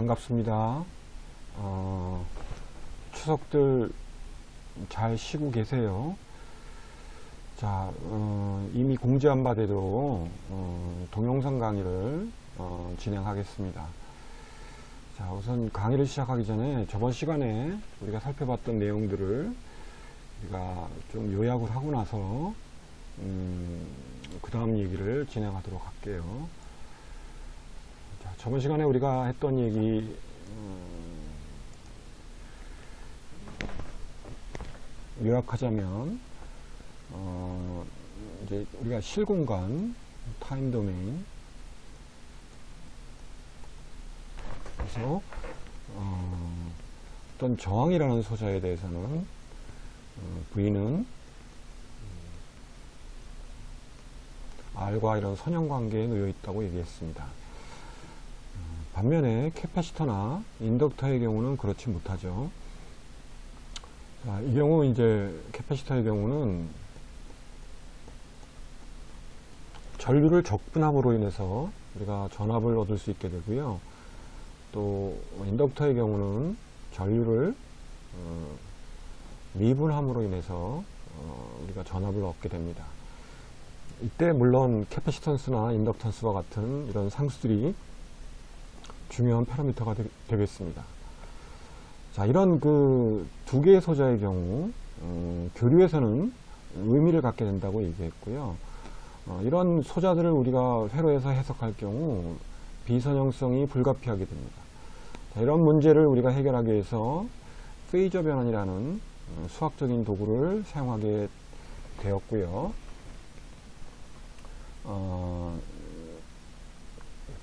반갑습니다. 추석들 잘 쉬고 계세요? 자, 이미 공지한 바대로 동영상 강의를 진행하겠습니다. 자, 우선 강의를 시작하기 전에 저번 시간에 우리가 살펴봤던 내용들을 우리가 좀 요약을 하고 나서 그 다음 얘기를 진행하도록 할게요. 자, 저번 시간에 우리가 했던 얘기 요약하자면 이제 우리가 실공간 타임 도메인 그래서 어떤 저항이라는 소자에 대해서는 V는 R과 이런 선형관계에 놓여 있다고 얘기했습니다. 반면에 캐파시터나 인덕터의 경우는 그렇지 못하죠. 자, 이 경우 이제 캐파시터의 경우는 전류를 적분함으로 인해서 우리가 전압을 얻을 수 있게 되고요. 또 인덕터의 경우는 전류를 미분함으로 인해서 우리가 전압을 얻게 됩니다. 이때 물론 캐패시턴스나 인덕턴스와 같은 이런 상수들이 중요한 파라미터가 되겠습니다. 자, 이런 그 두 개의 소자의 경우 교류에서는 의미를 갖게 된다고 얘기했고요. 이런 소자들을 우리가 회로에서 해석할 경우 비선형성이 불가피하게 됩니다. 자, 이런 문제를 우리가 해결하기 위해서 페이저 변환이라는 수학적인 도구를 사용하게 되었고요.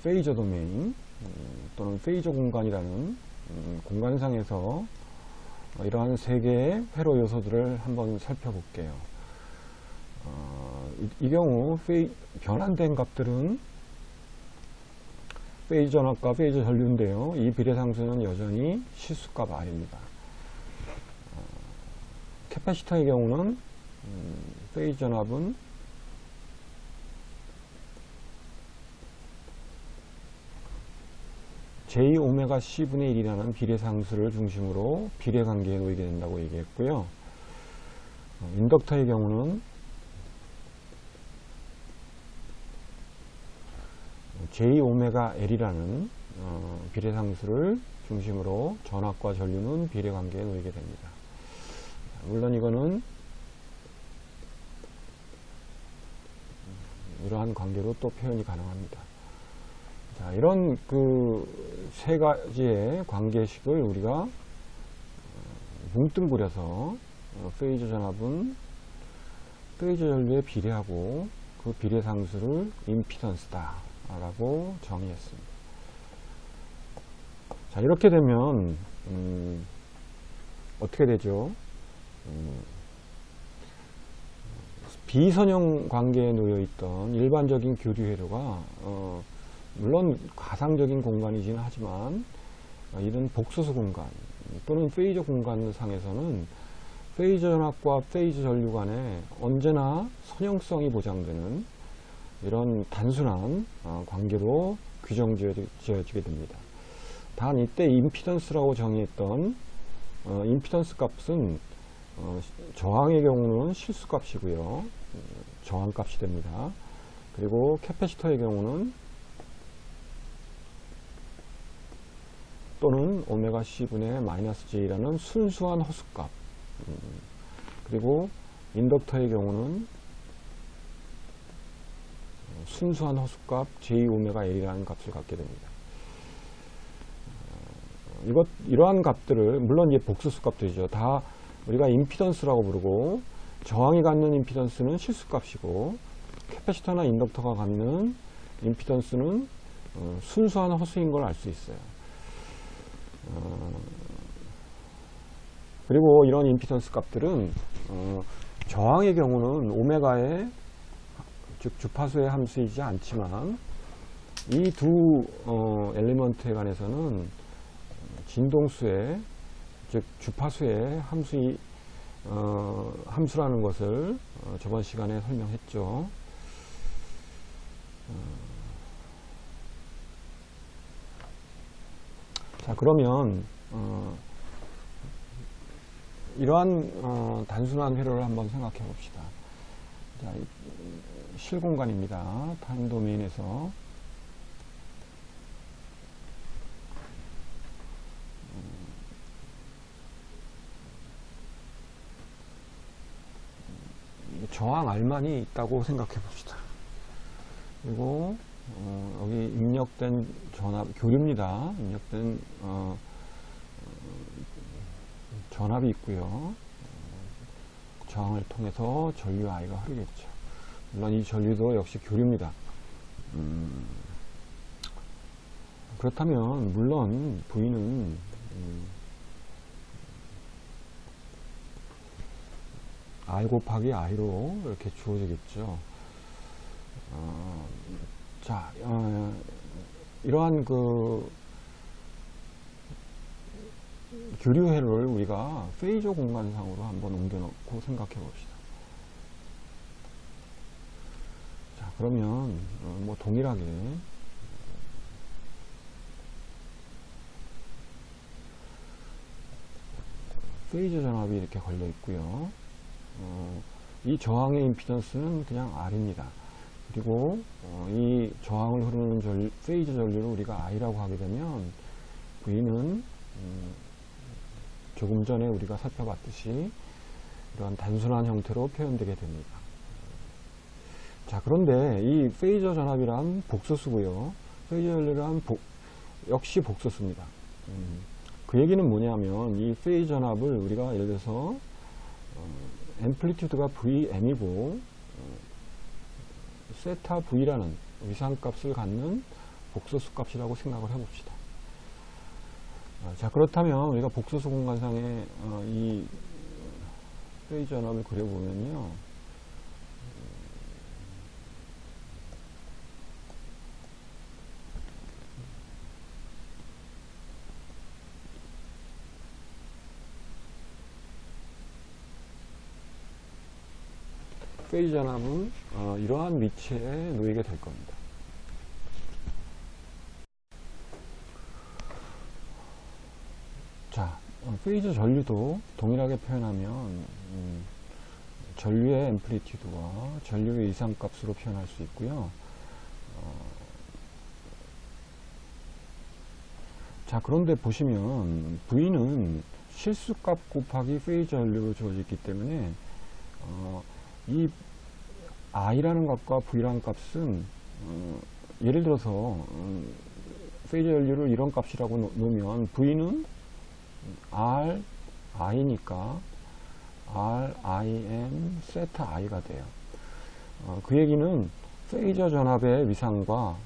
페이저 도메인 또는 페이저 공간이라는 공간상에서 이러한 세 개의 회로 요소들을 한번 살펴볼게요. 이 경우 변환된 값들은 페이저 전압과 페이저 전류인데요. 이 비례상수는 여전히 실수값 R입니다. 캐파시터의 경우는 페이저 전압은 J-C분의 1이라는 비례상수를 중심으로 비례관계에 놓이게 된다고 얘기했고요. 인덕터의 경우는 J-L이라는 비례상수를 중심으로 전압과 전류는 비례관계에 놓이게 됩니다. 물론 이거는 이러한 관계로 또 표현이 가능합니다. 자, 이런 그 세 가지의 관계식을 우리가 뭉뚱그려서 페이저 전압은 페이저 전류에 비례하고 그 비례상수를 임피던스다 라고 정의했습니다. 자, 이렇게 되면 어떻게 되죠? 비선형 관계에 놓여 있던 일반적인 교류 회로가 물론 가상적인 공간이긴 하지만 이런 복소수 공간 또는 페이저 공간 상에서는 페이저 전압과 페이저 전류 간에 언제나 선형성이 보장되는 이런 단순한 관계로 규정지어지게 됩니다. 단 이때 임피던스라고 정의했던 임피던스 값은 저항의 경우는 실수값이고요. 저항값이 됩니다. 그리고 캐패시터의 경우는 또는 오메가 C분의 마이너스 J라는 순수한 허수값 그리고 인덕터의 경우는 순수한 허수값 J 오메가 L이라는 값을 갖게 됩니다. 이러한 값들을 물론 이제 복수수 값들이죠. 다 우리가 임피던스라고 부르고 저항이 갖는 임피던스는 실수값이고 캐패시터나 인덕터가 갖는 임피던스는 순수한 허수인 걸 알 수 있어요. 그리고 이런 임피던스 값들은 저항의 경우는 오메가의 즉 주파수의 함수이지 않지만 이 두 엘리먼트에 관해서는 진동수의 즉 주파수의 함수라는 것을 저번 시간에 설명했죠. 자, 그러면 이러한 단순한 회로를 한번 생각해 봅시다. 자, 실공간입니다. 타임 도메인에서 저항 R만이 있다고 생각해 봅시다. 그리고 여기 입력된 전압 교류입니다. 입력된 전압이 있고요. 저항을 통해서 전류 I가 흐르겠죠. 물론 이 전류도 역시 교류입니다. 그렇다면 물론 V는 R 곱하기 I로 이렇게 주어지겠죠. 자, 이러한 교류 회로를 우리가 페이저 공간상으로 한번 옮겨놓고 생각해 봅시다. 자, 그러면 뭐 동일하게 페이저 전압이 이렇게 걸려 있고요. 이 저항의 임피던스는 그냥 R입니다. 그리고 이 저항을 흐르는 페이저 전류를 우리가 I라고 하게 되면 V는 조금 전에 우리가 살펴봤듯이 이러한 단순한 형태로 표현되게 됩니다. 자, 그런데 이 페이저 전압이란 복소수고요. 페이저 전류란 역시 복소수입니다. 그 얘기는 뭐냐면 이 페이저 전압을 우리가 예를 들어서 앰플리튜드가 Vm이고 세타 V라는 위상값을 갖는 복소수 값이라고 생각을 해봅시다. 자, 그렇다면 우리가 복소수 공간상에 이 페이저 전압을 그려보면요. 페이저 전압은 이러한 위치에 놓이게 될 겁니다. 자, 페이저 전류도 동일하게 표현하면 전류의 앰플리튜드와 전류의 이상값으로 표현할 수 있고요. 자, 그런데 보시면 V는 실수값 곱하기 페이저 전류로 주어졌기 때문에 이 I라는 값과 V라는 값은 예를 들어서 페이저 전류를 이런 값이라고 놓으면 V는 R, I니까 R, IM, 세타 I가 돼요. 그 얘기는 페이저 전압의 위상과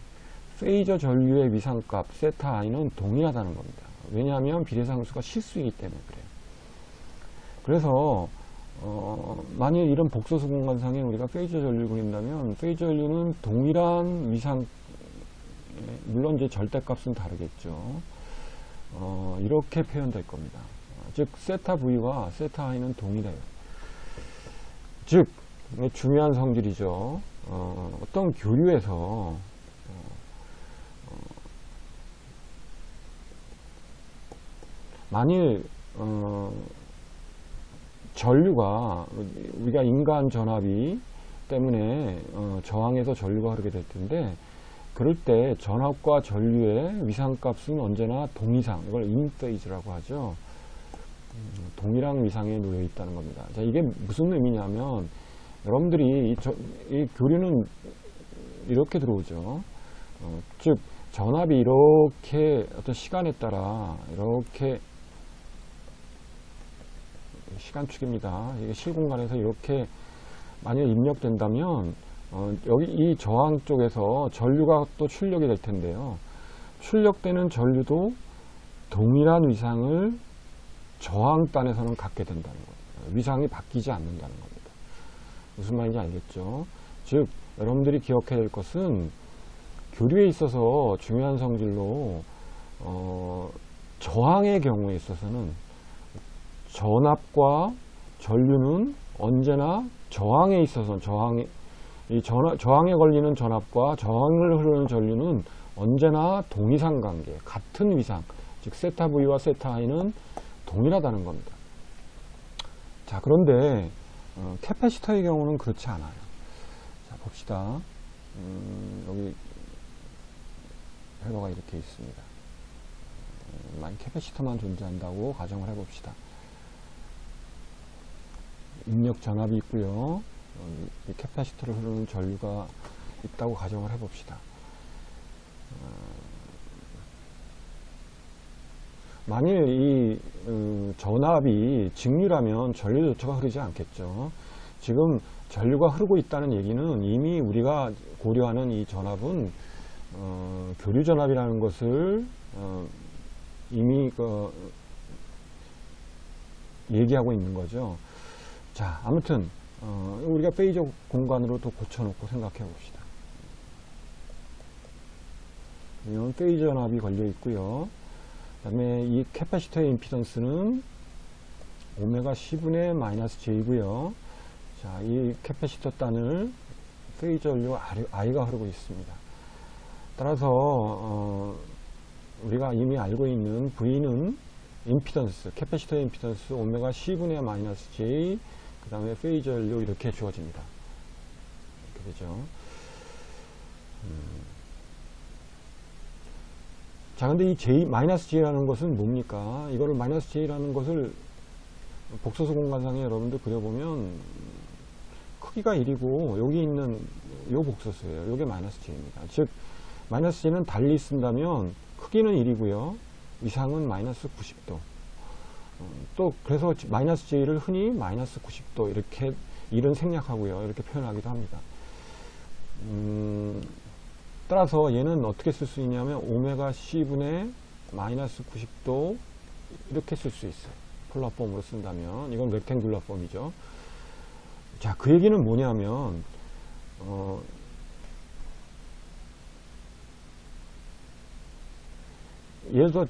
페이저 전류의 위상값 세타 I는 동일하다는 겁니다. 왜냐하면 비례상수가 실수이기 때문에 그래요. 그래서 만일 이런 복소수 공간상에 우리가 페이저 전류를 그린다면 페이저 전류는 동일한 위상, 물론 이제 절대값은 다르겠죠. 이렇게 표현될 겁니다. 즉 세타 V와 세타 I는 동일해요. 즉 중요한 성질이죠. 어떤 교류에서 만일 전류가 우리가 인간 전압이 때문에 저항해서 전류가 흐르게 될 텐데 그럴 때 전압과 전류의 위상값은 언제나 동이상, 이걸 인페이즈라고 하죠. 동일한 위상에 놓여 있다는 겁니다. 자, 이게 무슨 의미냐면 여러분들이 이 교류는 이렇게 들어오죠. 즉 전압이 이렇게 어떤 시간에 따라 이렇게 시간축입니다. 이게 실공간에서 이렇게 만약 입력된다면 여기 이 저항 쪽에서 전류가 또 출력이 될 텐데요. 출력되는 전류도 동일한 위상을 저항단에서는 갖게 된다는 겁니다. 위상이 바뀌지 않는다는 겁니다. 무슨 말인지 알겠죠? 즉 여러분들이 기억해야 될 것은 교류에 있어서 중요한 성질로 저항의 경우에 있어서는 전압과 전류는 언제나 저항에 있어서 저항에 걸리는 전압과 저항을 흐르는 전류는 언제나 동위상관계, 같은 위상, 즉 세타 V와 세타 I는 동일하다는 겁니다. 자, 그런데 캐패시터의 경우는 그렇지 않아요. 자, 봅시다. 여기 회로가 이렇게 있습니다. 만약 캐패시터만 존재한다고 가정을 해봅시다. 입력 전압이 있고요. 이 캐패시터를 흐르는 전류가 있다고 가정을 해봅시다. 만일 이 전압이 직류라면 전류조차가 흐르지 않겠죠. 지금 전류가 흐르고 있다는 얘기는 이미 우리가 고려하는 이 전압은 교류 전압이라는 것을 이미 얘기하고 있는 거죠. 자, 아무튼 우리가 페이저 공간으로 또 고쳐놓고 생각해 봅시다. 이건 페이저 전압이 걸려 있고요. 그 다음에 이 캐패시터의 임피던스는 오메가 C분의 마이너스 J고요. 자, 이 캐패시터 단을 페이저 전류 I가 흐르고 있습니다. 따라서 우리가 이미 알고 있는 V는 임피던스, 캐패시터의 임피던스 오메가 C분의 마이너스 J, 그 다음에 페이저 전류 이렇게 주어집니다. 이렇게 되죠. 자, 근데 이 J, 마이너스 J라는 것은 뭡니까? 이거를 마이너스 J라는 것을 복소수 공간상에 여러분들 그려보면 크기가 1이고 여기 있는 요 복소수예요. 요게 마이너스 J입니다. 즉, 마이너스 J는 달리 쓴다면 크기는 1이고요. 위상은 마이너스 90도. 또 그래서 마이너스 J를 흔히 마이너스 90도 이렇게 1은 생략하고요. 이렇게 표현하기도 합니다. 따라서 얘는 어떻게 쓸 수 있냐면 오메가 C분의 마이너스 90도 이렇게 쓸 수 있어요. 폴라 폼으로 쓴다면 이건 렉탱귤러 폼이죠. 자, 그 얘기는 뭐냐면 예를 들어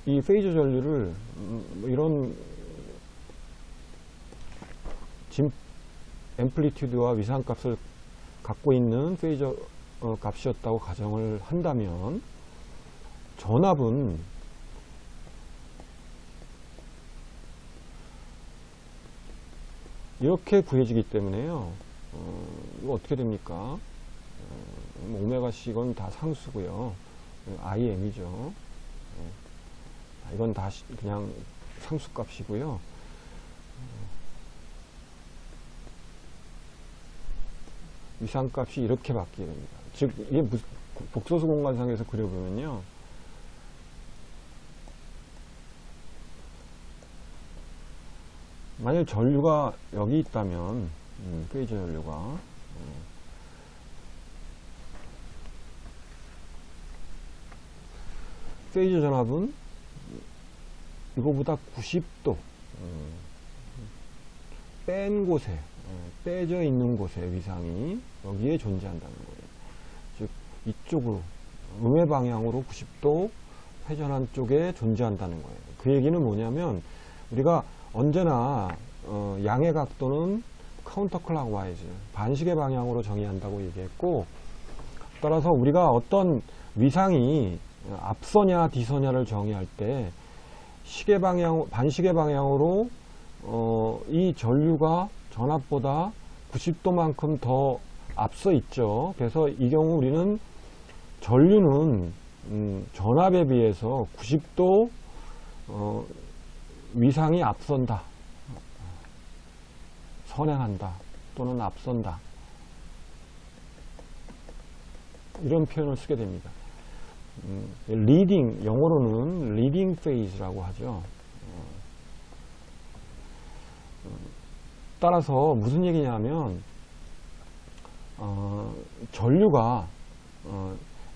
이 페이저 전류를 이런 앰플리튜드와 위상값을 갖고 있는 페이저 값이었다고 가정을 한다면 전압은 이렇게 구해지기 때문에요. 이거 어떻게 됩니까? 오메가 C 이건 다 상수고요. IM이죠. 이건 다 그냥 상수값이고요. 위상값이 이렇게 바뀌게 됩니다. 즉, 이게 복소수 공간상에서 그려보면요. 만약 전류가 여기 있다면, 페이저 전류가, 페이저 전압은 이거보다 90도, 뺀 곳에, 빼져 있는 곳에 위상이 여기에 존재한다는 거예요. 즉, 이쪽으로, 음의 방향으로 90도 회전한 쪽에 존재한다는 거예요. 그 얘기는 뭐냐면, 우리가 언제나 양의 각도는 카운터 클락와이즈, 반시계 방향으로 정의한다고 얘기했고, 따라서 우리가 어떤 위상이 앞서냐 뒤서냐를 정의할 때 시계 방향, 반시계 방향으로 이 전류가 전압보다 90도만큼 더 앞서 있죠. 그래서 이 경우 우리는 전류는 전압에 비해서 90도 위상이 앞선다, 선행한다 또는 앞선다, 이런 표현을 쓰게 됩니다. 리딩, 영어로는 리딩 페이즈라고 하죠. 따라서 무슨 얘기냐면 전류가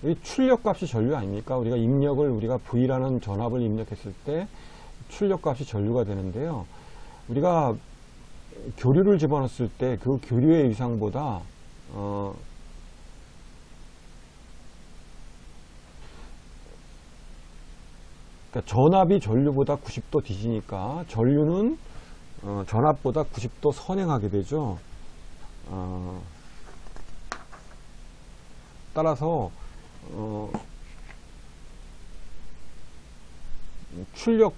이 출력값이 전류 아닙니까? 우리가 입력을 우리가 V라는 전압을 입력했을 때 출력값이 전류가 되는데요. 우리가 교류를 집어넣었을 때 그 교류의 위상보다 그러니까 전압이 전류보다 90도 뒤지니까 전류는 전압보다 90도 선행하게 되죠. 따라서 출력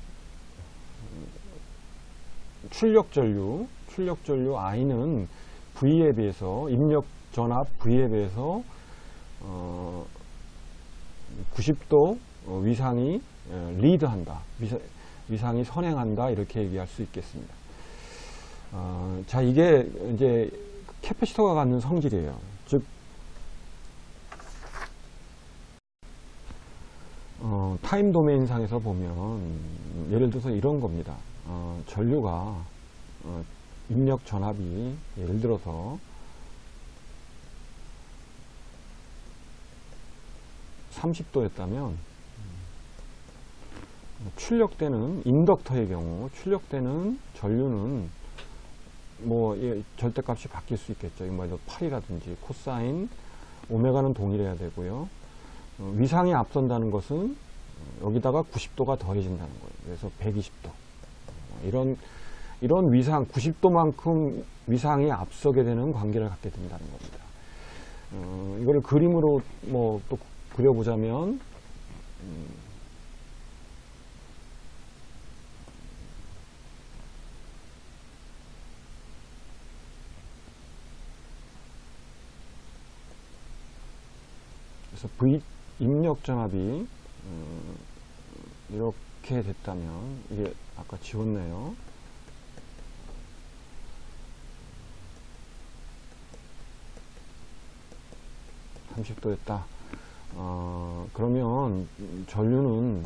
전류 I는 V에 비해서, 입력 전압 V에 비해서 90도 위상이 리드한다, 위상이 선행한다, 이렇게 얘기할 수 있겠습니다. 자, 이게 이제 캐패시터가 갖는 성질이에요. 즉 타임 도메인 상에서 보면 예를 들어서 이런 겁니다. 전류가 입력 전압이 예를 들어서 30도였다면 출력되는 인덕터의 경우 출력되는 전류는 뭐 절대값이 바뀔 수 있겠죠. 뭐 8이라든지 코사인 오메가는 동일해야 되고요. 위상이 앞선다는 것은 여기다가 90도가 더해진다는 거예요. 그래서 120도. 이런 위상, 90도만큼 위상이 앞서게 되는 관계를 갖게 된다는 겁니다. 이거를 그림으로 뭐 또 그려보자면, 그래서 V 입력 전압이 이렇게 됐다면, 이게 아까 지웠네요. (30도였다) 그러면 전류는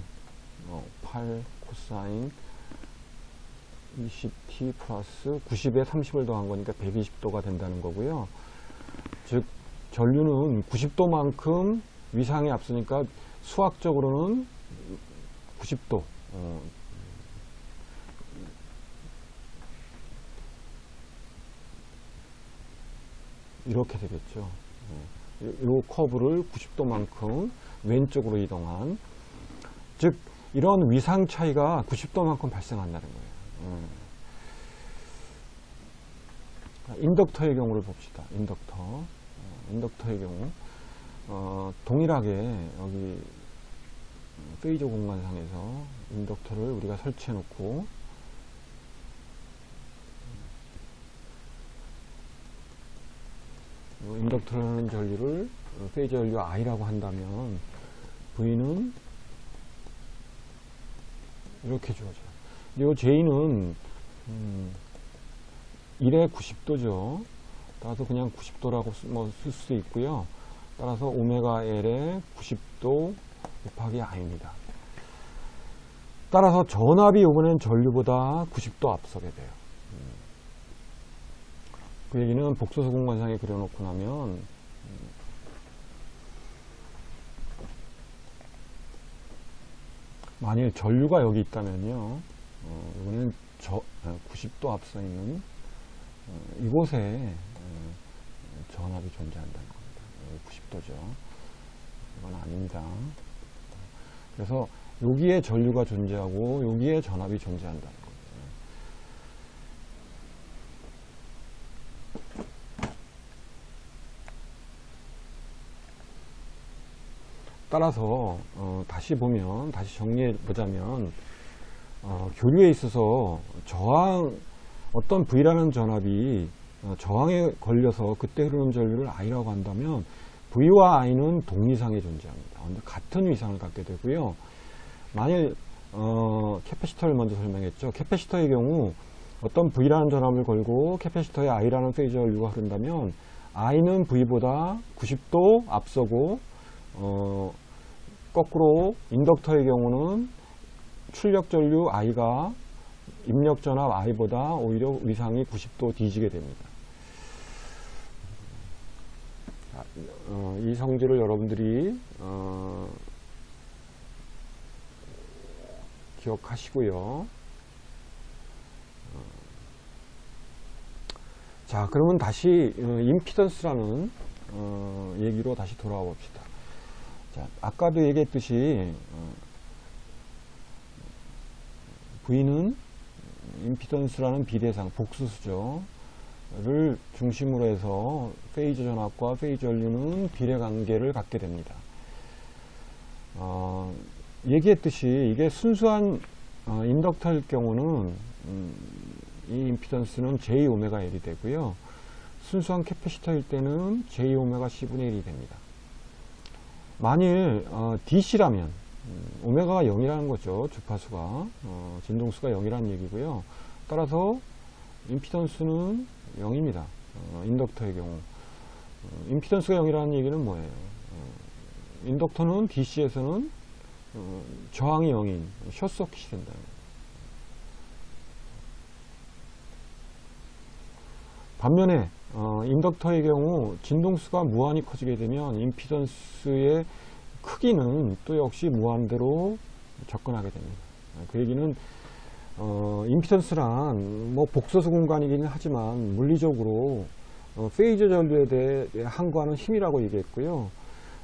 8 코사인 20t 플러스 90에 30을 더한 거니까 120도가 된다는 거고요. 즉 전류는 90도만큼 위상이 앞서니까 수학적으로는 90도 이렇게 되겠죠. 이 커브를 90도만큼 왼쪽으로 이동한, 즉 이런 위상 차이가 90도만큼 발생한다는 거예요. 인덕터의 경우를 봅시다. 인덕터의 경우 동일하게 여기 페이저 공간상에서 인덕터를 우리가 설치해 놓고 인덕터를 하는 전류를 페이저 전류 I라고 한다면 V는 이렇게 주어져요. 이 J는 1에 90도죠. 따라서 그냥 90도라고 쓸 수 있고요. 따라서 오메가 L에 90도 곱하기 I입니다. 따라서 전압이 이번엔 전류보다 90도 앞서게 돼요. 그 얘기는 복소수 공간상에 그려놓고 나면 만일 전류가 여기 있다면요, 이거는 90도 앞서 있는 이곳에 전압이 존재한다는 겁니다. 90도죠. 이건 아닙니다. 그래서 여기에 전류가 존재하고 여기에 전압이 존재한다는 겁니다. 따라서 다시 정리해 보자면 교류에 있어서 어떤 V라는 전압이 저항에 걸려서 그때 흐르는 전류를 I라고 한다면 V와 I는 동위상에 존재합니다. 같은 위상을 갖게 되고요. 만일 캐패시터를 먼저 설명했죠. 캐패시터의 경우 어떤 V라는 전압을 걸고 캐패시터에 I라는 페이저 전류가 흐른다면 I는 V보다 90도 앞서고 거꾸로 인덕터의 경우는 출력 전류 I가 입력 전압 I보다 오히려 위상이 90도 뒤지게 됩니다. 이 성질을 여러분들이 기억하시고요. 자, 그러면 다시 임피던스라는 얘기로 다시 돌아와 봅시다. 자, 아까도 얘기했듯이 V는 임피던스라는 비대상, 복수수죠. 를 중심으로 해서 페이저 전압과 페이저 전류는 비례관계를 갖게 됩니다. 얘기했듯이 이게 순수한 인덕터일 경우는 이 임피던스는 J-오메가-L이 되고요. 순수한 캐패시터일 때는 J-오메가 C분의 1이 됩니다. 만일 DC라면 오메가가 0이라는 거죠. 주파수가 진동수가 0이라는 얘기고요. 따라서 임피던스는 0입니다. 인덕터의 경우 임피던스가 0이라는 얘기는 뭐예요? 인덕터는 DC에서는 저항이 0인 숏서킷이 된다. 반면에 인덕터의 경우 진동수가 무한히 커지게 되면 임피던스의 크기는 또 역시 무한대로 접근하게 됩니다. 그 얘기는 임피던스란 뭐 복소수 공간이기는 하지만 물리적으로 페이저 전류에 대해 항거하는 힘이라고 얘기했고요.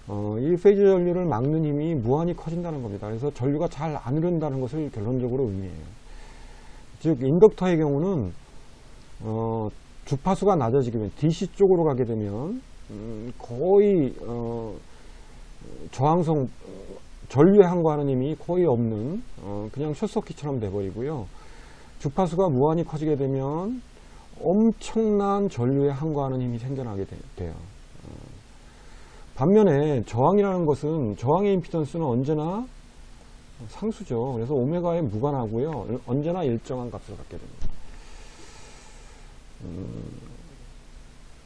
이 페이저 전류를 막는 힘이 무한히 커진다는 겁니다. 그래서 전류가 잘 안 흐른다는 것을 결론적으로 의미해요. 즉 인덕터의 경우는 주파수가 낮아지게 되면 DC 쪽으로 가게 되면 거의 저항성 전류에 항거하는 힘이 거의 없는 그냥 숏서킷처럼 돼버리고요. 주파수가 무한히 커지게 되면 엄청난 전류에 항거하는 힘이 생겨나게 돼요. 반면에 저항이라는 것은 저항의 임피던스는 언제나 상수죠. 그래서 오메가에 무관하고요. 언제나 일정한 값을 갖게 됩니다.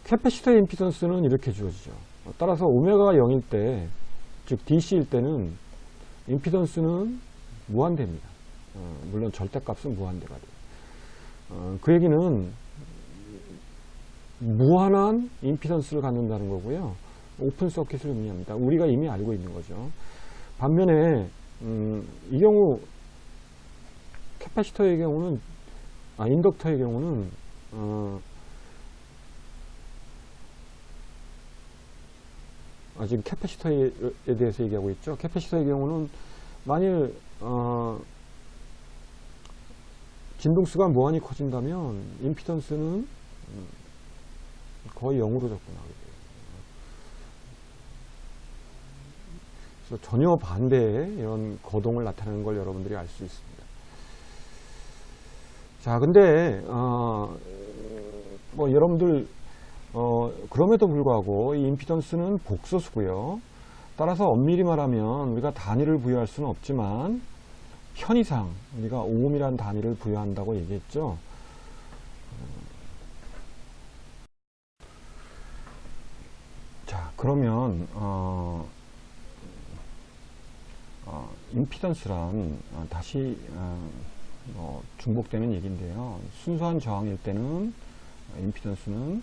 캐패시터의 임피던스는 이렇게 주어지죠. 따라서 오메가가 0일 때, 즉 DC일 때는 임피던스는 무한대입니다. 물론 절대값은 무한대가 돼요. 그 얘기는 무한한 임피던스를 갖는다는 거고요. 오픈 서킷을 의미합니다. 우리가 이미 알고 있는 거죠. 반면에 이 경우 캐패시터의 경우는 인덕터의 경우는 지금 캐패시터에 대해서 얘기하고 있죠. 캐패시터의 경우는 만일 진동수가 무한히 커진다면 임피던스는 거의 0으로 접근하게 돼요. 그래서 전혀 반대의 이런 거동을 나타내는 걸 여러분들이 알 수 있습니다. 자, 근데 뭐 여러분들 그럼에도 불구하고 이 임피던스는 복소수고요. 따라서 엄밀히 말하면 우리가 단위를 부여할 수는 없지만 편의상 우리가 오음이라는 단위를 부여한다고 얘기했죠. 자, 그러면 임피던스란 다시 중복되는 얘기인데요. 순수한 저항일 때는 임피던스는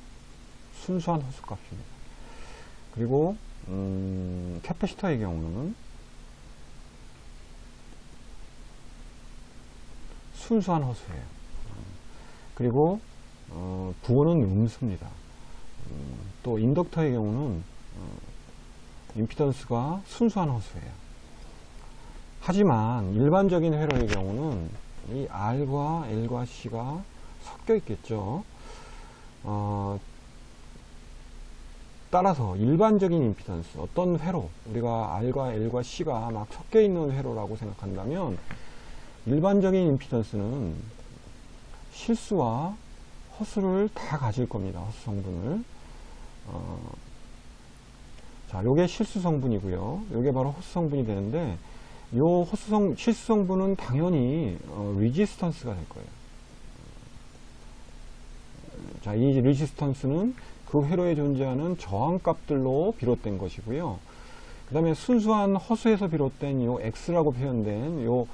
순수한 호수값입니다. 그리고 캐패시터의 경우는 순수한 호수예요. 그리고 부호는 음수입니다. 또 인덕터의 경우는 임피던스가 순수한 호수예요. 하지만 일반적인 회로의 경우는 이 R과 L과 C가 섞여 있겠죠. 따라서 일반적인 임피던스, 어떤 회로, 우리가 R과 L과 C가 막 섞여 있는 회로라고 생각한다면 일반적인 임피던스는 실수와 허수를 다 가질 겁니다. 허수 성분을. 자, 요게 실수 성분이고요. 요게 바로 허수 성분이 되는데 요 실수 성분은 당연히 레지스턴스가 될 거예요. 자, 이 레지스턴스는 그 회로에 존재하는 저항값들로 비롯된 것이고요. 그 다음에 순수한 허수에서 비롯된 요 X라고 표현된 요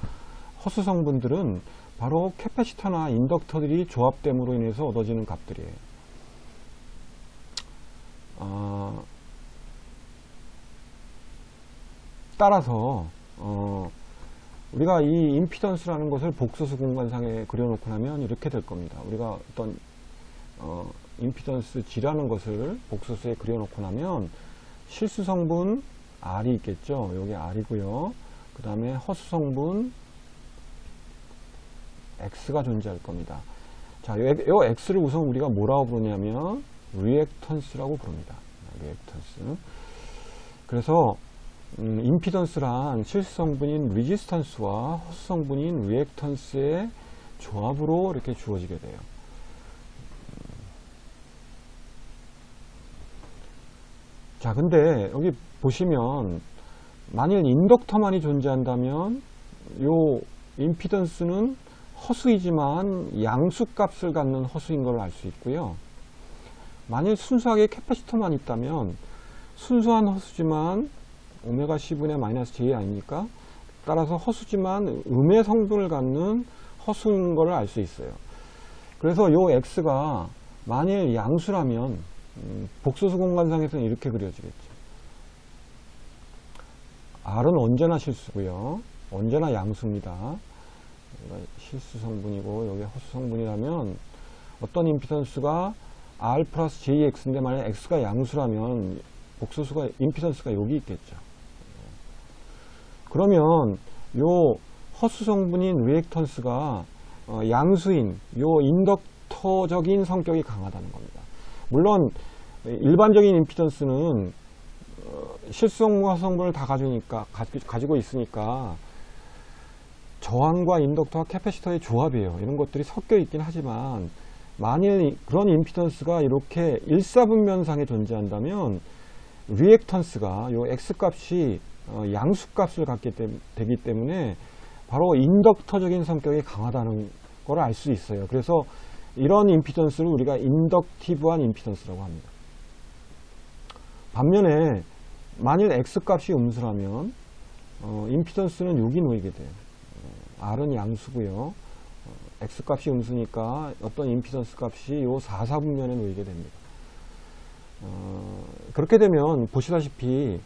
허수 성분들은 바로 캐패시터나 인덕터들이 조합됨으로 인해서 얻어지는 값들이에요. 따라서 우리가 이 임피던스라는 것을 복소수 공간상에 그려놓고 나면 이렇게 될 겁니다. 우리가 어떤 임피던스 G라는 것을 복소수에 그려놓고 나면 실수 성분 R이 있겠죠. 여기 R이고요. 그 다음에 허수 성분 X가 존재할 겁니다. 자, 이 X를 우선 우리가 뭐라고 부르냐면 리액턴스라고 부릅니다. 리액턴스. 그래서 임피던스란 실수성분인 리지스턴스와 허수성분인 리액턴스의 조합으로 이렇게 주어지게 돼요. 자, 근데 여기 보시면 만일 인덕터만이 존재한다면 요 임피던스는 허수이지만 양수값을 갖는 허수인 걸 알 수 있고요. 만일 순수하게 캐패시터만 있다면 순수한 허수지만 오메가 C분의 마이너스 J 아닙니까? 따라서 허수지만 음의 성분을 갖는 허수인 걸 알 수 있어요. 그래서 요 X가 만일 양수라면 복소수 공간상에서는 이렇게 그려지겠죠. R은 언제나 실수고요. 언제나 양수입니다. 실수 성분이고 여기 허수 성분이라면 어떤 임피던스가 R 플러스 JX인데 만약 X가 양수라면 복소수가 임피던스가 여기 있겠죠. 그러면 요 허수 성분인 리액턴스가 양수인 요 인덕터적인 성격이 강하다는 겁니다. 물론 일반적인 임피던스는 실수성분과 허수성분을 다 가지고 있으니까 저항과 인덕터와 캐패시터의 조합이에요. 이런 것들이 섞여 있긴 하지만 만일 그런 임피던스가 이렇게 일사분면상에 존재한다면 리액턴스가 요 X값이 양수값을 갖게 되기 때문에 바로 인덕터적인 성격이 강하다는 걸 알 수 있어요. 그래서 이런 임피던스를 우리가 인덕티브한 임피던스라고 합니다. 반면에 만일 X값이 음수라면 임피던스는 여기 놓이게 돼요. R은 양수고요. X값이 음수니까 어떤 임피던스 값이 요 4사분면에 놓이게 됩니다. 그렇게 되면 보시다시피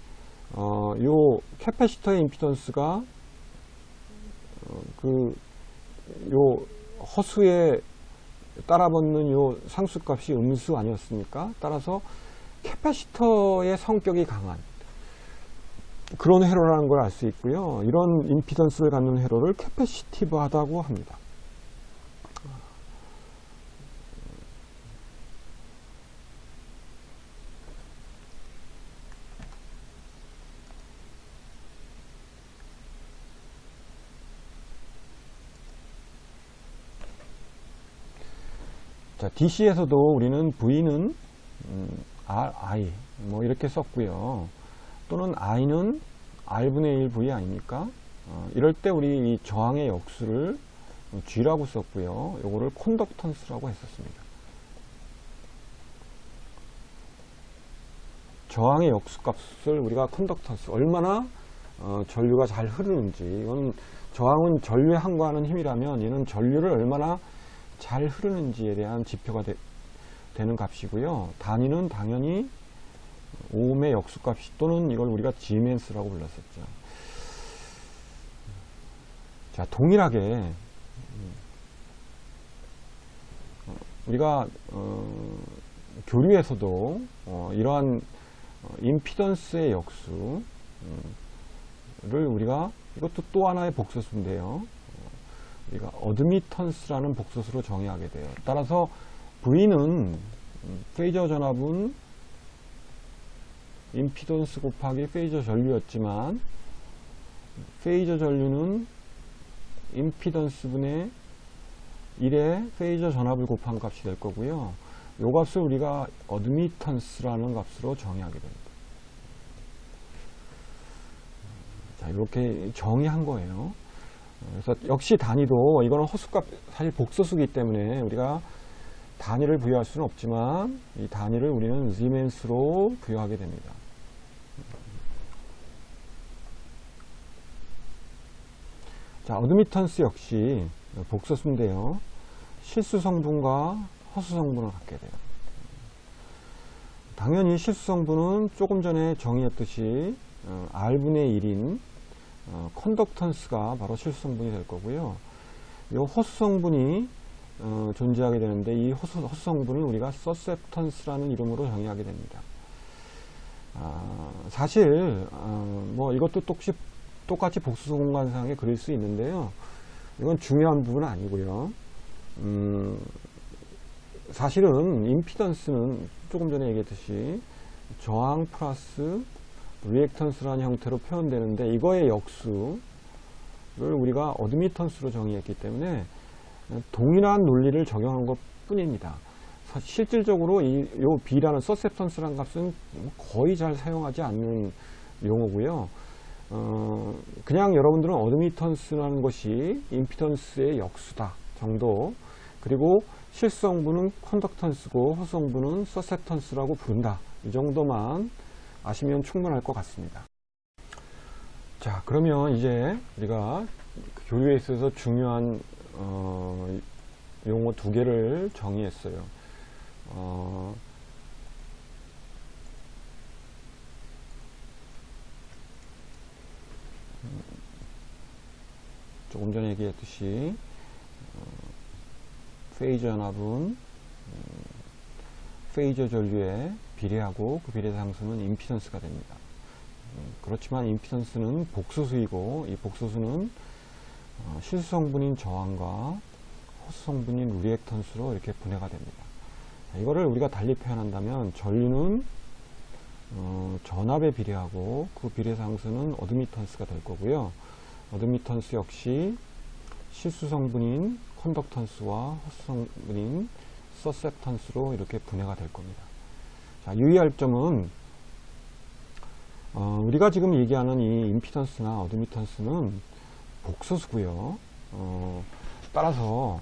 요 캐패시터의 임피던스가 요 허수에 따라붙는 요 상수값이 음수 아니었습니까? 따라서 캐패시터의 성격이 강한 그런 회로라는 걸 알 수 있고요. 이런 임피던스를 갖는 회로를 캐패시티브하다고 합니다. 자, DC에서도 우리는 V는 RI 뭐 이렇게 썼고요. 또는 I는 R분의 1 V 아닙니까? 이럴 때 우리 이 저항의 역수를 G라고 썼고요. 요거를 콘덕턴스라고 했었습니다. 저항의 역수값을 우리가 콘덕턴스, 얼마나 전류가 잘 흐르는지, 이건 저항은 전류에 항거하는 힘이라면 얘는 전류를 얼마나 잘 흐르는지에 대한 지표가 되는 값이고요. 단위는 당연히 오음의 역수값이, 또는 이걸 우리가 지멘스라고 불렀었죠. 자, 동일하게 우리가 교류에서도 이러한 임피던스의 역수를 우리가, 이것도 또 하나의 복소수인데요. 우리가 어드미턴스라는 복소수로 정의하게 돼요. 따라서 V는 페이저 전압은 임피던스 곱하기 페이저 전류였지만 페이저 전류는 임피던스 분의 1의 페이저 전압을 곱한 값이 될 거고요. 이 값을 우리가 어드미턴스라는 값으로 정의하게 됩니다. 자, 이렇게 정의한 거예요. 그래서 역시 단위도, 이거는 허수값, 사실 복소수기 때문에 우리가 단위를 부여할 수는 없지만 이 단위를 우리는 시멘스로 부여하게 됩니다. 자, 어드미턴스 역시 복소수인데요. 실수 성분과 허수 성분을 갖게 돼요. 당연히 실수 성분은 조금 전에 정의했듯이 R분의 1인 컨덕턴스가 바로 실수 성분이 될 거고요. 이 허수 성분이 존재하게 되는데 이 허수 성분을 우리가 서셉턴스라는 이름으로 정의하게 됩니다. 사실 뭐 이것도 똑같이 복수수 공간상에 그릴 수 있는데요. 이건 중요한 부분은 아니고요. 사실은 임피던스는 조금 전에 얘기했듯이 저항 플러스 리액턴스라는 형태로 표현되는데 이거의 역수를 우리가 어드미턴스로 정의했기 때문에 동일한 논리를 적용한 것 뿐입니다. 실질적으로 요 B라는 서셉턴스라는 값은 거의 잘 사용하지 않는 용어고요. 그냥 여러분들은 어드미턴스라는 것이 임피던스의 역수다 정도, 그리고 실성분은 컨덕턴스고 호성분은 서셉턴스라고 부른다, 이 정도만 아시면 충분할 것 같습니다. 자, 그러면 이제 우리가 교류에 있어서 중요한 용어 두 개를 정의했어요. 조금 전에 얘기했듯이 페이저 연합은 페이저 전류에 비례하고 그 비례 상수는 임피던스가 됩니다. 그렇지만 임피던스는 복소수이고 이 복소수는 실수 성분인 저항과 호수 성분인 리액턴스로 이렇게 분해가 됩니다. 이거를 우리가 달리 표현한다면 전류는 전압에 비례하고 그 비례 상수는 어드미턴스가 될 거고요. 어드미턴스 역시 실수 성분인 컨덕턴스와 호수 성분인 서셉턴스로 이렇게 분해가 될 겁니다. 자, 유의할 점은 우리가 지금 얘기하는 이 임피던스나 어드미턴스는 복소수고요. 따라서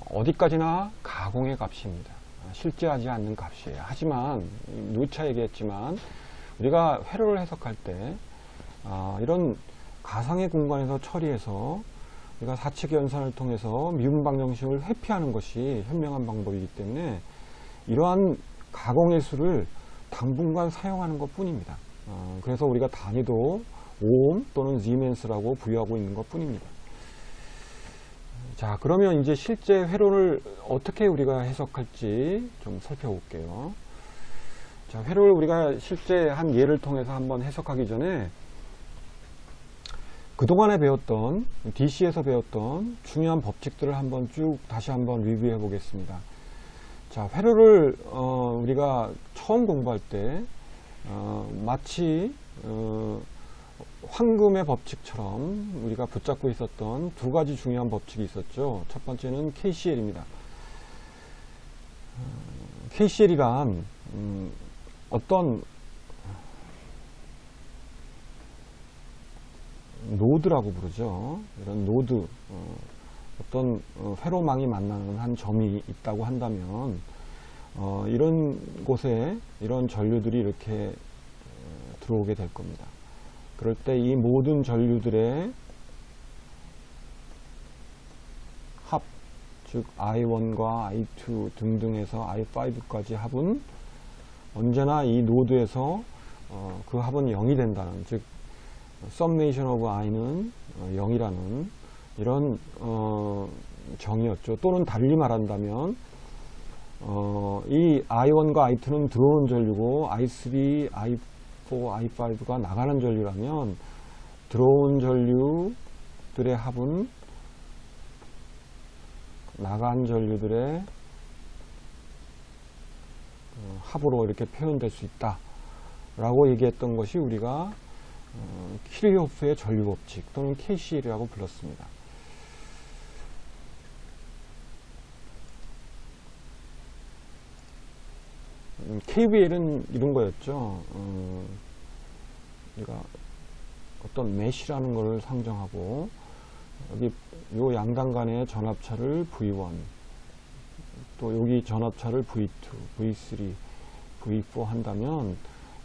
어디까지나 가공의 값입니다. 실제하지 않는 값이에요. 하지만 누차 얘기했지만 우리가 회로를 해석할 때 이런 가상의 공간에서 처리해서 우리가 사측 연산을 통해서 미분 방정식을 회피하는 것이 현명한 방법이기 때문에 이러한 가공의 수를 당분간 사용하는 것 뿐입니다. 그래서 우리가 단위도 오hm 또는 시멘스라고 부여하고 있는 것 뿐입니다. 자, 그러면 이제 실제 회로를 어떻게 우리가 해석할지 좀 살펴볼게요. 자, 회로를 우리가 실제 한 예를 통해서 한번 해석하기 전에 그동안에 배웠던 DC에서 배웠던 중요한 법칙들을 한번 쭉 다시 한번 리뷰해 보겠습니다. 자, 회로를 우리가 처음 공부할 때 마치 황금의 법칙처럼 우리가 붙잡고 있었던 두 가지 중요한 법칙이 있었죠. 첫 번째는 KCL입니다. KCL이란 어떤 노드라고 부르죠. 이런 노드, 어떤 회로망이 만나는 한 점이 있다고 한다면 이런 곳에 이런 전류들이 이렇게 들어오게 될 겁니다. 그럴 때 이 모든 전류들의 합, 즉 I1과 I2 등등해서 I5까지 합은 언제나 이 노드에서 그 합은 0이 된다는, 즉 summation of I는 0이라는 이런 정의였죠. 또는 달리 말한다면 이 I1과 I2는 들어온 전류고 I3, I4, I5가 나가는 전류라면 들어온 전류들의 합은 나간 전류들의 합으로 이렇게 표현될 수 있다 라고 얘기했던 것이 우리가 키르호프의 전류법칙 또는 KCL이라고 불렀습니다. KVL은 이런 거였죠. 우리가 어떤 메시라는 것을 상정하고 여기 요 양당 간의 전압차를 V1, 또 여기 전압차를 V2, V3, V4 한다면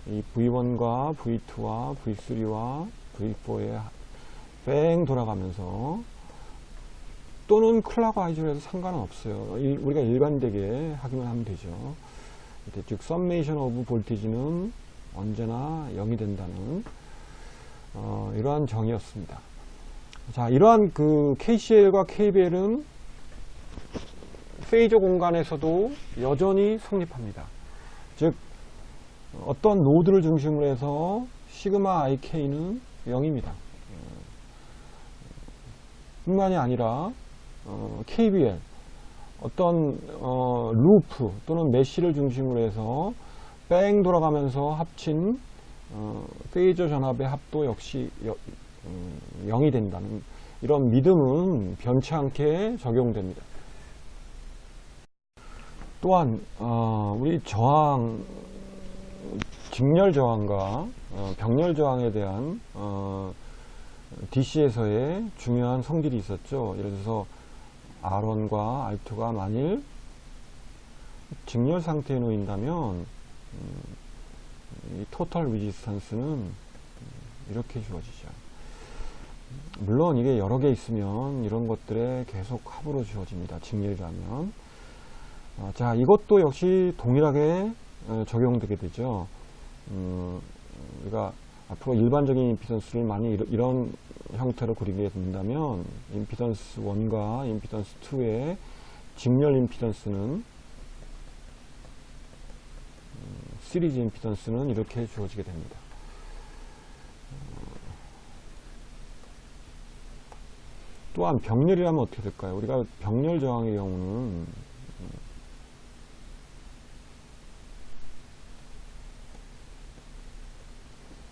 이 V1과 V2와 V3와 V4에 뺑 돌아가면서, 또는 클락와이즈로 해도 상관은 없어요. 우리가 일반되게 하기만 하면 되죠. 즉 summation of voltage는 언제나 0이 된다는 이러한 정의였습니다. 자, 이러한 그 KCL과 KVL은 페이저 공간에서도 여전히 성립합니다. 즉 어떤 노드를 중심으로 해서 시그마 IK는 0입니다. 뿐만이 아니라 KVL, 어떤 루프 또는 메쉬를 중심으로 해서 뺑 돌아가면서 합친 페이저 전압의 합도 역시 0이 된다는 이런 믿음은 변치 않게 적용됩니다. 또한 우리 저항, 직렬 저항과 병렬 저항에 대한 DC에서의 중요한 성질이 있었죠. 예를 들어서 R1과 R2가 만일 직렬 상태에 놓인다면 이 토탈 레지스턴스는 이렇게 주어지죠. 물론 이게 여러 개 있으면 이런 것들에 계속 합으로 주어집니다. 직렬이라면. 자, 이것도 역시 동일하게 적용되게 되죠. 우리가 앞으로 일반적인 임피던스를 많이 이런 형태로 그리게 된다면 임피던스 1과 임피던스 2의 직렬 임피던스는 시리즈 임피던스는 이렇게 주어지게 됩니다. 또한 병렬이라면 어떻게 될까요? 우리가 병렬 저항의 경우는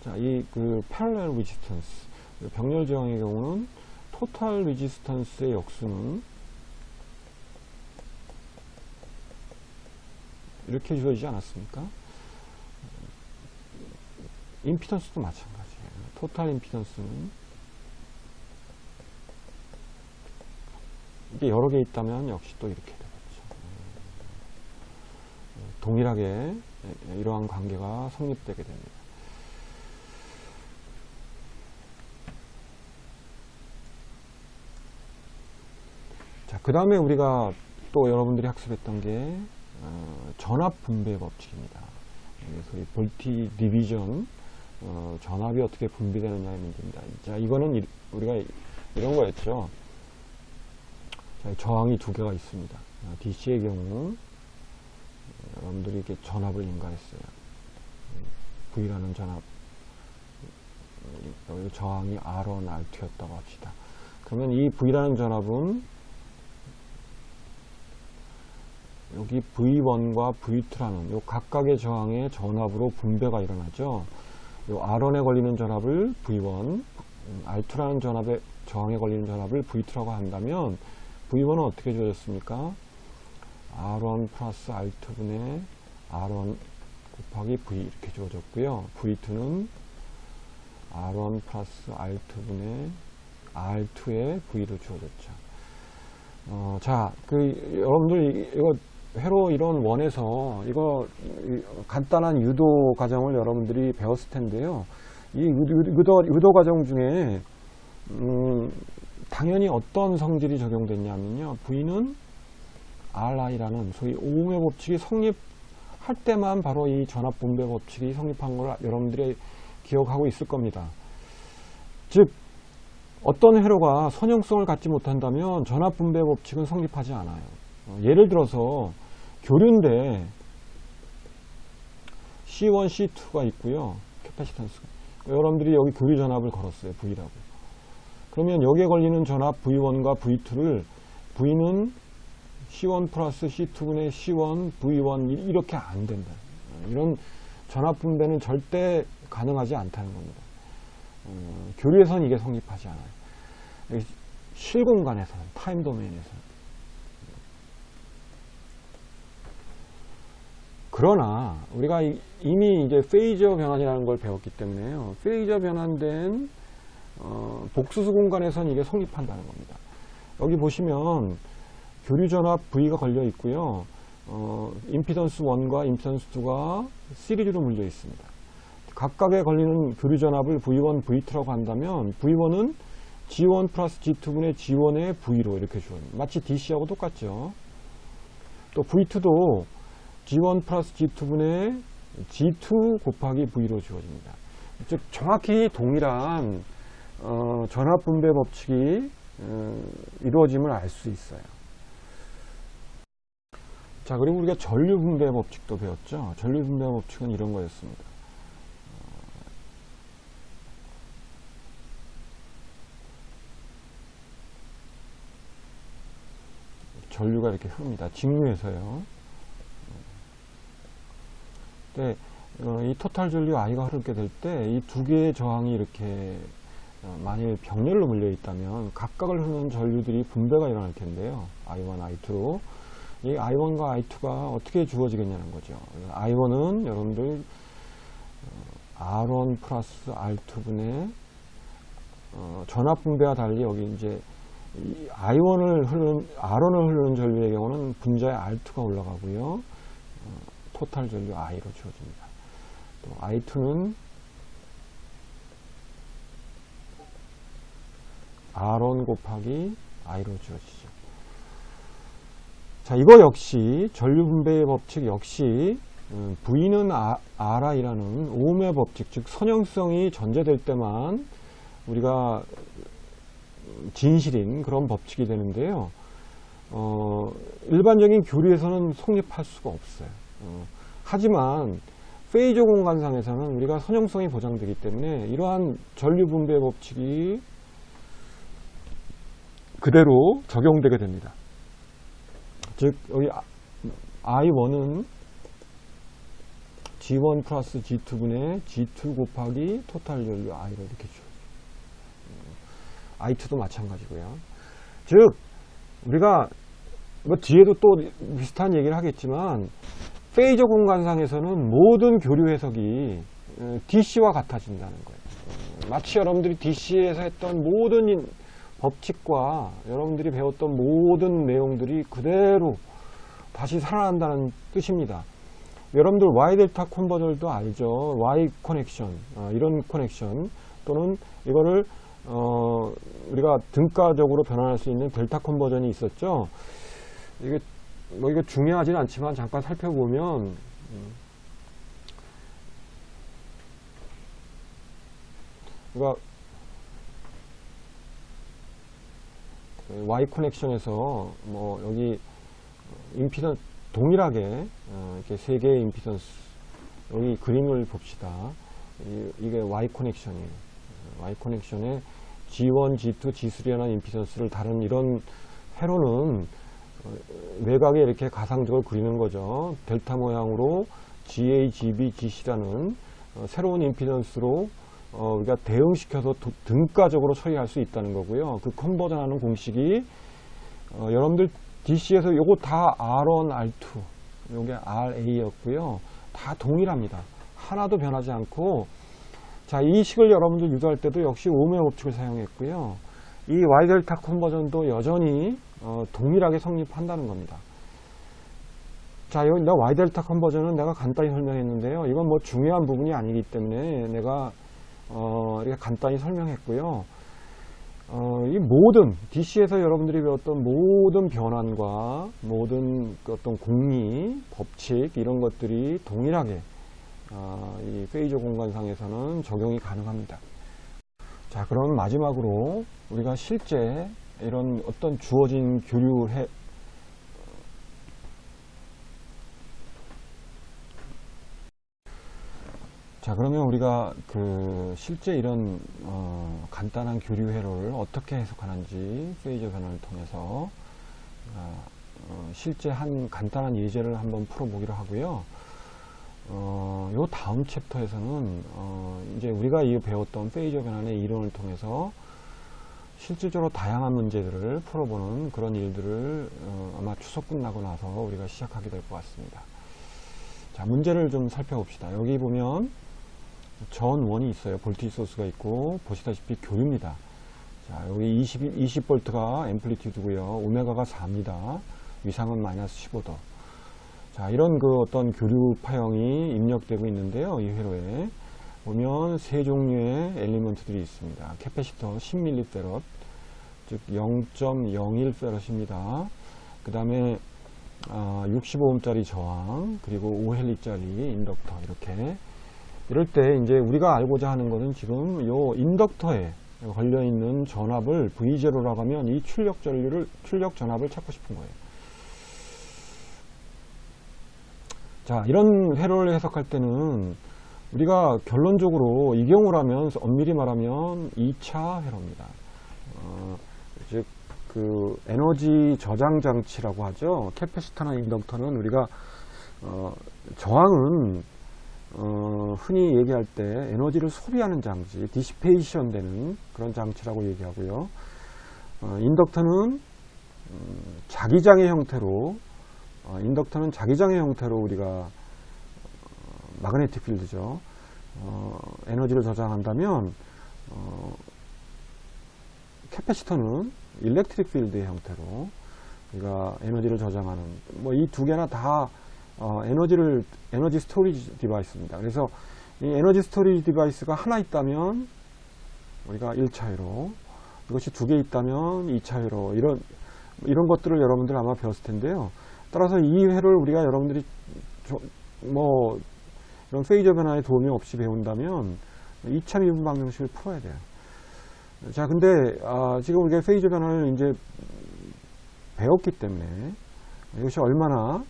자, 이 parallel resistance 병렬 저항의 경우는 total resistance의 역수는 이렇게 주어지지 않았습니까? 임피던스도 마찬가지예요. 토탈 임피던스는 이게 여러 개 있다면 역시 또 이렇게 되겠죠. 동일하게 이러한 관계가 성립되게 됩니다. 자, 그 다음에 우리가 또 여러분들이 학습했던 게 전압 분배 법칙입니다. 소위 볼티 디비전 전압이 어떻게 분배되느냐의 문제입니다. 자, 이거는 우리가 이런 거였죠. 자, 저항이 두 개가 있습니다. DC의 경우 여러분들이 이렇게 전압을 인가했어요. V라는 전압, 여기 저항이 R1, R2였다고 합시다. 그러면 이 V라는 전압은 여기 V1과 V2라는 요 각각의 저항의 전압으로 분배가 일어나죠. 요 R1에 걸리는 전압을 V1, R2라는 저항에 걸리는 전압을 V2라고 한다면 V1은 어떻게 주어졌습니까? R1 플러스 R2분의 R1 곱하기 V 이렇게 주어졌고요. V2는 R1 플러스 R2분의 R2의 V로 주어졌죠. 자, 여러분들 이거 회로 이론 1에서 이거 간단한 유도 과정을 여러분들이 배웠을 텐데요. 이 유도 과정 중에 당연히 어떤 성질이 적용됐냐면요. V는 RI라는 소위 오음의 법칙이 성립할 때만 바로 이 전압 분배 법칙이 성립한 걸 여러분들이 기억하고 있을 겁니다. 즉 어떤 회로가 선형성을 갖지 못한다면 전압 분배 법칙은 성립하지 않아요. 예를 들어서 교류인데 C1, C2가 있고요. 캐파시턴스가. 여러분들이 여기 교류 전압을 걸었어요. V라고. 그러면 여기에 걸리는 전압 V1과 V2를 V는 C1 플러스 C2분의 C1, V1 이렇게 안 된다. 이런 전압 분배는 절대 가능하지 않다는 겁니다. 교류에서는 이게 성립하지 않아요. 실공간에서는, 타임 도메인에서는. 그러나 우리가 이미 이제 페이저 변환이라는 걸 배웠기 때문에요. 페이저 변환된 복수수 공간에서는 이게 성립한다는 겁니다. 여기 보시면 교류 전압 V가 걸려 있고요. 임피던스 1과 임피던스 2가 시리즈로 물려 있습니다. 각각에 걸리는 교류 전압을 V1, V2라고 한다면 V1은 G1 플러스 G2분의 G1의 V로 이렇게 주어집니다. 마치 DC하고 똑같죠. 또 V2도 G1 플러스 G2분의 G2 곱하기 V로 주어집니다. 즉 정확히 동일한 전압 분배 법칙이 이루어짐을 알 수 있어요. 자, 그리고 우리가 전류 분배 법칙도 배웠죠. 전류 분배 법칙은 이런 거였습니다. 전류가 이렇게 흐릅니다. 직류에서요. 네, 이 토탈 전류 I가 흐르게 될 때 이 두 개의 저항이 이렇게 만일 병렬로 물려 있다면 각각을 흐르는 전류들이 분배가 일어날 텐데요. I1, I2로. 이 I1과 I2가 어떻게 주어지겠냐는 거죠. I1은 여러분들 R1 플러스 R2분의 전압 분배와 달리 여기 이제 이 R1을 흐르는 전류의 경우는 분자에 R2가 올라가고요. 토탈 전류 I로 주어집니다. 또 I2는 R1 곱하기 I로 주어지죠. 자, 이거 역시 전류 분배의 법칙 역시 V는 RI라는 오음의 법칙, 즉 선형성이 전제될 때만 우리가 진실인 그런 법칙이 되는데요. 일반적인 교류에서는 성립할 수가 없어요. 하지만 페이저 공간상에서는 우리가 선형성이 보장되기 때문에 이러한 전류 분배 법칙이 그대로 적용되게 됩니다. 즉 여기 I1은 G1 플러스 G2분의 G2 곱하기 토탈 전류 I로 이렇게 주어져요. I2도 마찬가지고요. 즉 우리가 뭐 뒤에도 또 비슷한 얘기를 하겠지만 페이저 공간상에서는 모든 교류 해석이 DC와 같아진다는 거예요. 마치 여러분들이 DC에서 했던 모든 법칙과 여러분들이 배웠던 모든 내용들이 그대로 다시 살아난다는 뜻입니다. 여러분들 Y델타 컨버저도 알죠? Y 커넥션, 이런 커넥션 또는 이거를 우리가 등가적으로 변환할 수 있는 델타 컨버전이 있었죠. 이게 뭐 이거 중요하진 않지만 잠깐 살펴보면 그러니까 Y 커넥션에서 뭐 여기 임피던스 동일하게 이렇게 세 개의 임피던스 여기 그림을 봅시다. 이게 Y 커넥션이에요. Y 커넥션에 G1, G2, G3라는 임피던스를 다른 이런 회로는 외곽에 이렇게 가상적으로 그리는 거죠. 델타 모양으로 GA, GB, GC라는 새로운 임피던스로 우리가 대응시켜서 등가적으로 처리할 수 있다는 거고요. 그 컨버전하는 공식이 여러분들 DC에서 요거 다 R1, R2 요게 RA였고요. 다 동일합니다. 하나도 변하지 않고 자, 이 식을 여러분들 유도할 때도 역시 오음의 법칙을 사용했고요. 이 Y델타 컨버전도 여전히 동일하게 성립한다는 겁니다. 자, 여기 Y델타 컨버전은 내가 간단히 설명했는데요. 이건 뭐 중요한 부분이 아니기 때문에 내가 이렇게 간단히 설명했고요. 이 모든 DC에서 여러분들이 배웠던 모든 변환과 모든 어떤 공리, 법칙 이런 것들이 동일하게 이 페이저 공간상에서는 적용이 가능합니다. 자, 그럼 마지막으로 우리가 실제 이런 어떤 주어진 교류해 자, 그러면 우리가 그 실제 이런 간단한 교류 회로를 어떻게 해석하는지 페이저 변환을 통해서 실제 한 간단한 예제를 한번 풀어보기로 하고요. 요 다음 챕터에서는 이제 우리가 배웠던 페이저 변환의 이론을 통해서 실질적으로 다양한 문제들을 풀어보는 그런 일들을 아마 추석 끝나고 나서 우리가 시작하게 될 것 같습니다. 자, 문제를 좀 살펴봅시다. 여기 보면 전원이 있어요. 볼티지 소스가 있고 보시다시피 교류입니다. 자, 여기 20V가 앰플리튜드고요. 오메가가 4입니다. 위상은 마이너스 15도. 자, 이런 그 어떤 교류 파형이 입력되고 있는데요. 이 회로에 보면 세 종류의 엘리먼트들이 있습니다. 캐패시터 10mF, 즉 0.01F입니다. 그 다음에 65ohm짜리 저항, 그리고 5헬리짜리 인덕터 이렇게. 이럴 때 이제 우리가 알고자 하는 것은 지금 요 인덕터에 걸려 있는 전압을 V0라고 하면 이 출력 전압을 찾고 싶은 거예요. 자, 이런 회로를 해석할 때는 우리가 결론적으로 이 경우라면 엄밀히 말하면 2차 회로입니다. 즉 그 에너지 저장 장치라고 하죠. 캐패시터나 인덕터는 우리가 저항은 흔히 얘기할 때 에너지를 소비하는 장치, 디시페이션 되는 그런 장치라고 얘기하고요. 인덕터는 자기장의 형태로 우리가 마그네틱 필드죠. 에너지를 저장한다면 캐패시터는 일렉트릭 필드의 형태로 우리가 에너지를 저장하는, 뭐 이 두 개나 다 에너지 스토리지 디바이스입니다. 그래서 이 에너지 스토리지 디바이스가 하나 있다면 우리가 1차회로, 이것이 두 개 있다면 2차회로, 이런 것들을 여러분들 아마 배웠을 텐데요. 따라서 이 회를 우리가 여러분들이 뭐 이런 페이저 변화에 도움이 없이 배운다면 2차 미분 방정식을 풀어야 돼요. 자, 근데 지금 우리가 페이저 변화를 이제 배웠기 때문에 이것이 얼마나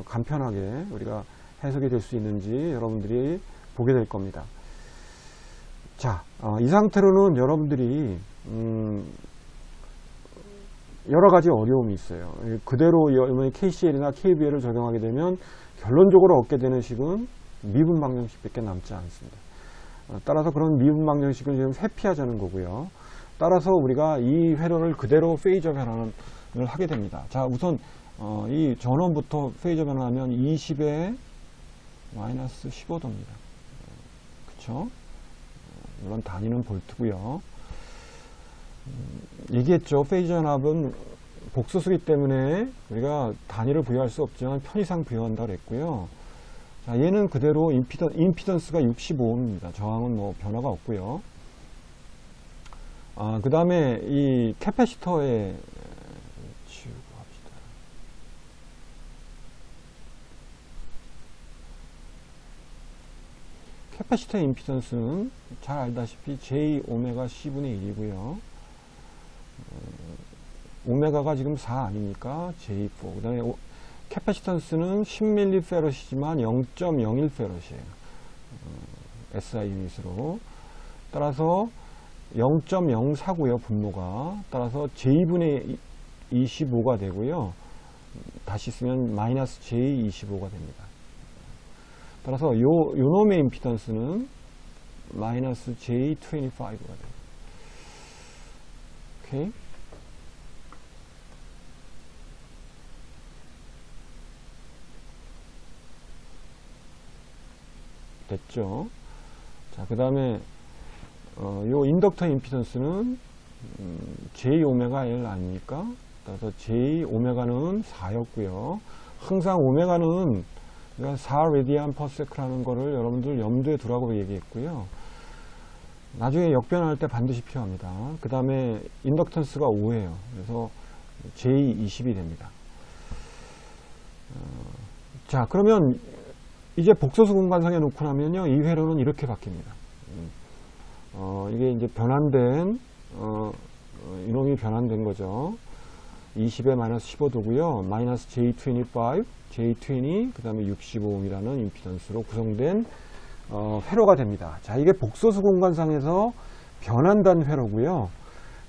간편하게 우리가 해석이 될 수 있는지 여러분들이 보게 될 겁니다. 자, 이 상태로는 여러분들이 여러 가지 어려움이 있어요. 그대로 KCL이나 KBL을 적용하게 되면 결론적으로 얻게 되는 식은 미분 방정식밖에 남지 않습니다. 따라서 그런 미분 방정식을 지금 회피하자는 거고요. 따라서 우리가 이 회로를 그대로 페이저 변환을 하게 됩니다. 자, 우선 이 전원부터 페이저 변환하면 20에 마이너스 15도입니다. 그쵸? 물론 단위는 볼트고요. 얘기했죠. 페이저 변압은 복소수기 때문에 우리가 단위를 부여할 수 없지만 편의상 부여한다고 그랬고요. 자, 얘는 그대로 임피던스가 65입니다. 저항은 뭐 변화가 없고요. 그 다음에 이 캐패시터에 지우고 합시다. 캐패시터의 임피던스는 잘 알다시피 J 오메가 C분의 1이고요. 오메가가 지금 4 아닙니까? J4. 그 다음에 캐패시턴스는 10mF이지만 0.01F이에요. SI 유닛으로. 따라서 0.04고요, 분모가. 따라서 J분의 25가 되고요. 다시 쓰면 마이너스 J25가 됩니다. 따라서 요 놈의 임피던스는 마이너스 J25가 돼요. 오케이. 됐죠? 자, 그 다음에 요 인덕터 임피던스는 J 오메가 L 아닙니까? 따라서 J 오메가는 4였고요. 항상 오메가는 4 레디안 퍼 세크라는 거를 여러분들 염두에 두라고 얘기했고요. 나중에 역변할 때 반드시 필요합니다. 그 다음에 인덕턴스가 5예요. 그래서 J20이 됩니다. 자, 그러면 이제 복소수 공간상에 놓고 나면요, 이 회로는 이렇게 바뀝니다. 이게 이제 변환된, 이놈이 변환된 거죠. 20에 마이너스 15도고요. 마이너스 J25, J20, 그 다음에 65ohm이라는 임피던스로 구성된 회로가 됩니다. 자, 이게 복소수 공간상에서 변환된 회로고요.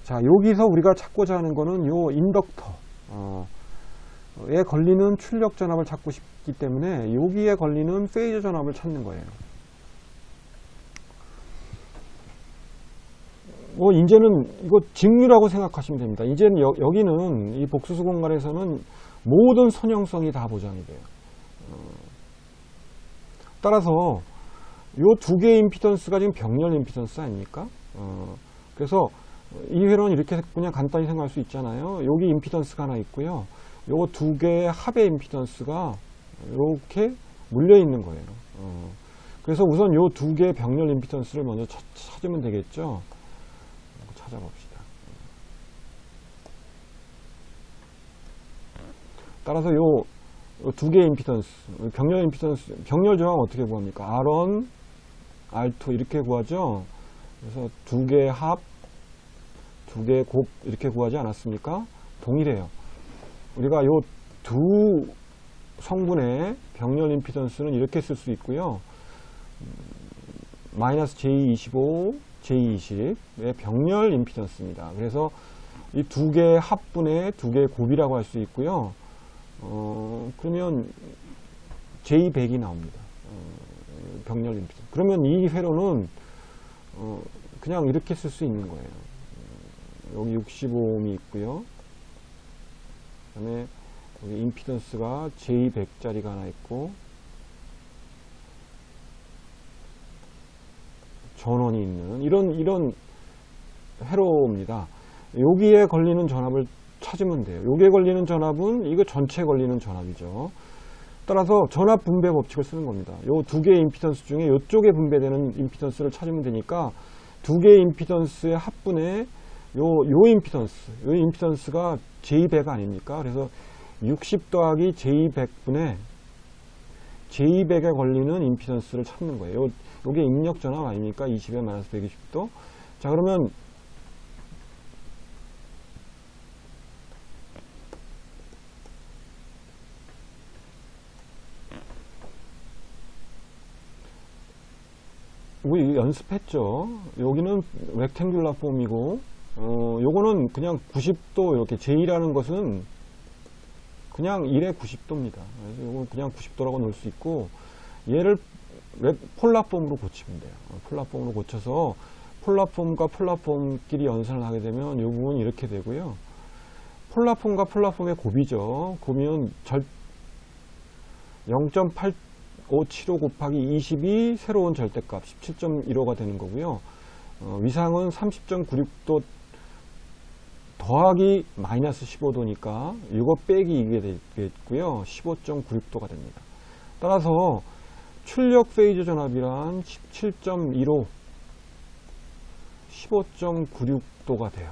자, 여기서 우리가 찾고자 하는 거는 요 인덕터에 걸리는 출력 전압을 찾고 싶기 때문에 여기에 걸리는 페이저 전압을 찾는 거예요. 이제는 이거 직류라고 생각하시면 됩니다. 이제는 여기는 이 복소수 공간에서는 모든 선형성이 다 보장이 돼요. 따라서 요 두 개의 임피던스가 지금 병렬 임피던스 아닙니까? 그래서 이 회로는 이렇게 그냥 간단히 생각할 수 있잖아요. 여기 임피던스가 하나 있고요. 요 두 개의 합의 임피던스가 이렇게 물려 있는 거예요. 그래서 우선 요 두 개의 병렬 임피던스를 먼저 찾으면 되겠죠. 찾아봅시다. 따라서 요 두 개의 임피던스, 병렬 임피던스, 병렬 저항 어떻게 구합니까? R1, R2 이렇게 구하죠. 그래서 두 개의 합, 두 개의 곱 이렇게 구하지 않았습니까? 동일해요. 우리가 요 두 성분의 병렬 임피던스는 이렇게 쓸 수 있고요. 마이너스 J25, J20의 병렬 임피던스입니다. 그래서 이 두 개의 합분의 두 개의 곱이라고 할 수 있고요. 그러면 J100이 나옵니다. 병렬 임피던스. 그러면 이 회로는 그냥 이렇게 쓸 수 있는 거예요. 여기 65ohm이 있고요. 그 다음에 여기 임피던스가 J100짜리가 하나 있고 전원이 있는 이런 회로입니다. 여기에 걸리는 전압을 찾으면 돼요. 여기에 걸리는 전압은 이거 전체에 걸리는 전압이죠. 따라서 전압 분배 법칙을 쓰는 겁니다. 요 두 개의 임피던스 중에 이쪽에 분배되는 임피던스를 찾으면 되니까 두 개의 임피던스의 합분에 요 임피던스가 J100 아닙니까? 그래서 60 더하기 J100분의 J100에 걸리는 임피던스를 찾는 거예요. 요게 입력 전압 아닙니까? 20에 마이너스 120도. 자, 그러면 우리 연습했죠. 여기는 렉탱귤라 폼이고 요거는 그냥 90도 이렇게 J라는 것은 그냥 1의 90도입니다. 그래서 요건 그냥 90도라고 넣을 수 있고 얘를 폴라폼으로 고치면 돼요. 폴라폼으로 고쳐서 폴라폼과 폴라폼끼리 연산을 하게 되면 이 부분은 이렇게 되고요. 폴라폼과 폴라폼의 곱이죠. 곱이면 0.8575 곱하기 20이 새로운 절대값 17.15가 되는 거고요. 위상은 30.96도 더하기 마이너스 15도니까 이거 빼기 이게 되겠고요. 15.96도가 됩니다. 따라서 출력 페이즈 전압이란 17.15 15.96도가 돼요.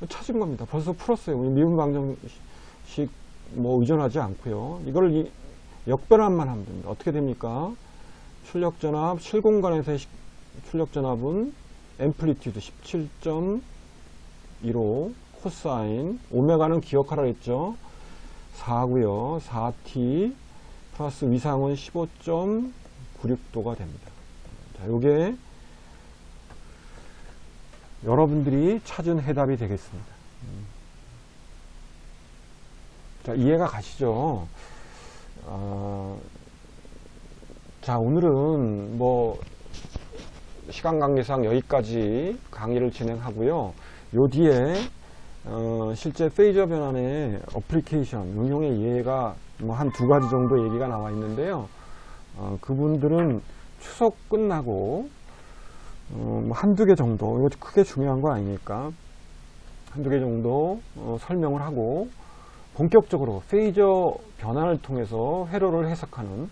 찾은 겁니다. 벌써 풀었어요. 미분 방정식 뭐 의존하지 않고요. 이걸 역변환만 하면 됩니다. 어떻게 됩니까? 출력 전압 실공간에서의 출력 전압은 앰플리튜드 17.15 코사인 오메가는 기억하라 했죠. 4고요. 4t 플러스 위상은 15.96도가 됩니다. 자, 요게 여러분들이 찾은 해답이 되겠습니다. 자, 이해가 가시죠? 자, 오늘은 뭐 시간 관계상 여기까지 강의를 진행하고요. 요 뒤에 실제 페이저 변환의 어플리케이션 응용의 예가 뭐 한 두 가지 정도 얘기가 나와 있는데요. 그분들은 추석 끝나고 뭐 한두 개 정도, 이거 크게 중요한 건 아니니까 한두 개 정도 설명을 하고 본격적으로 페이저 변환을 통해서 회로를 해석하는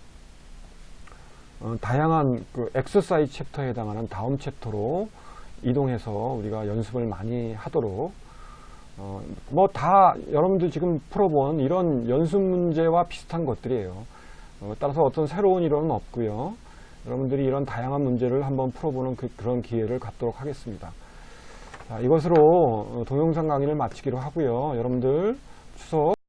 다양한 그 엑서사이즈 챕터에 해당하는 다음 챕터로 이동해서 우리가 연습을 많이 하도록 뭐 다 여러분들 지금 풀어본 이런 연습 문제와 비슷한 것들이에요. 따라서 어떤 새로운 이론은 없고요. 여러분들이 이런 다양한 문제를 한번 풀어보는 그런 기회를 갖도록 하겠습니다. 자, 이것으로 동영상 강의를 마치기로 하고요. 여러분들 추석